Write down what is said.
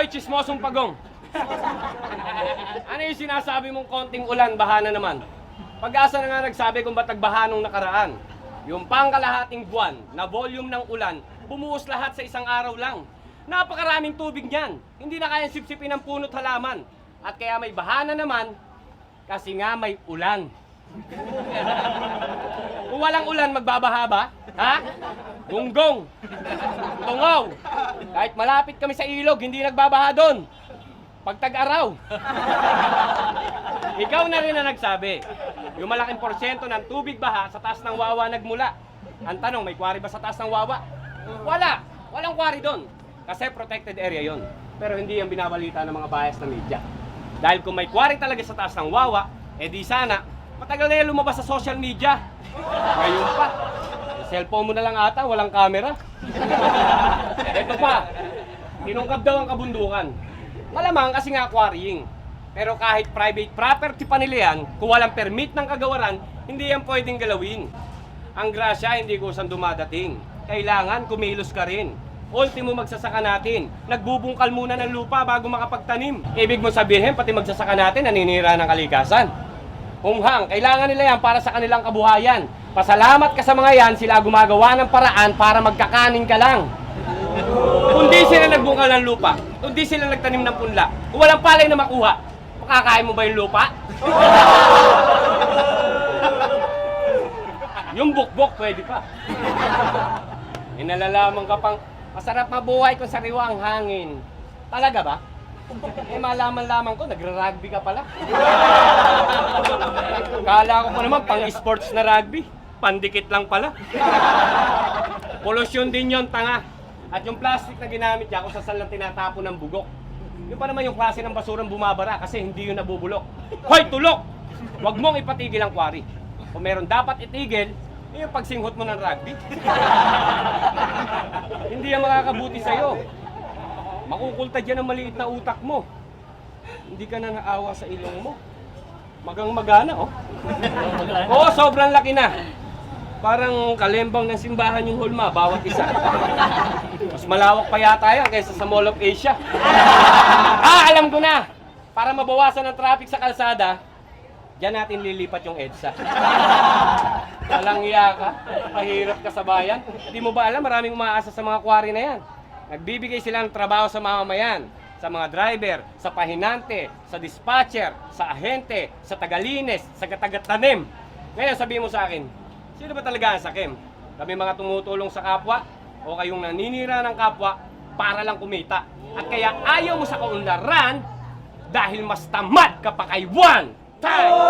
Hoy, chismosong pagong! Ano yung sinasabi mong konting ulan, baha na naman? Pag-asa na nga nagsabi kung ba't nagbaha nung nakaraan. Yung pangkalahating buwan na volume ng ulan, bumuhos lahat sa isang araw lang. Napakaraming tubig niyan. Hindi na kayang sipsipin ng puno't halaman. At kaya may baha na naman, kasi nga may ulan. Kung walang ulan, magbabaha ba? Ha? Gunggong, tungaw. Kahit malapit kami sa ilog, hindi nagbabaha doon. Pag tag-araw. Ikaw na rin na nagsabi, yung malaking porsyento ng tubig baha sa taas ng Wawa nagmula. Ang tanong, may quarry ba sa taas ng Wawa? Wala. Walang quarry doon. Kasi protected area yon. Pero hindi yung binabalita ng mga bias na media. Dahil kung may quarry talaga sa taas ng Wawa, di sana, matagal na yan lumabas sa social media. Ngayon pa. Cellphone mo na lang ata, walang camera. Ito pa, tinungkab daw ang kabundukan. Malamang kasi nga quarrying. Pero kahit private property pa nila yan, kung walang permit ng kagawaran, hindi yan pwedeng galawin. Ang grasya, hindi kusang dumadating. Kailangan kumilos ka rin. Ultimo magsasaka natin. Nagbubungkal muna ng lupa bago makapagtanim. Ibig mo sabihin, pati magsasaka natin, naninira ng kalikasan. Hunghang, kailangan nila yan para sa kanilang kabuhayan. Pasalamat ka sa mga yan, sila gumagawa ng paraan para magkakanin ka lang. Kung di sila nagbungkal ng lupa, kung di sila nagtanim ng punla, kung walang palay na makuha, makakain mo ba yung lupa? Yung bukbok, pwede pa. Inalalaman ka pang, masarap mabuhay kung sariwa ang hangin. Talaga ba? Malaman-laman ko, nagra-rugby ka pala. Kala ko pa naman, pang-sports na rugby. Pandikit lang pala. Polusyon din yon, tanga. At yung plastic na ginamit niya, kung saan lang tinatapo ng bugok. Yun pa naman yung klase ng basurang bumabara kasi hindi yun nabubulok. Hoy, tulok! Huwag mong ipatigil ang quarry. Kung meron dapat itigil, yung pagsinghot mo ng rugby. Hindi yan makakabuti sa'yo. Makukultad yan ang maliit na utak mo. Hindi ka na naawa sa ilong mo. Magang magana, oh. Oo, sobrang laki na. Parang kalembang ng simbahan yung hulma, bawat isa. Mas malawak pa yata yan kaysa sa Mall of Asia. Alam ko na! Para mabawasan ang traffic sa kalsada, diyan natin lilipat yung EDSA. Walang iya ka, pahirap ka sa bayan. Hindi mo ba alam, maraming umaasa sa mga quarry na yan. Nagbibigay sila ng trabaho sa mamamayan, sa mga driver, sa pahinante, sa dispatcher, sa ahente, sa tagalinis, sa taga-tanim. Ngayon sabihin mo sa akin, sino ba talaga ang sakim? Kami mga tumutulong sa kapwa o kayong naninira ng kapwa para lang kumita. At kaya ayaw mo sa kaunlaran dahil mas tamad ka pa kay one time!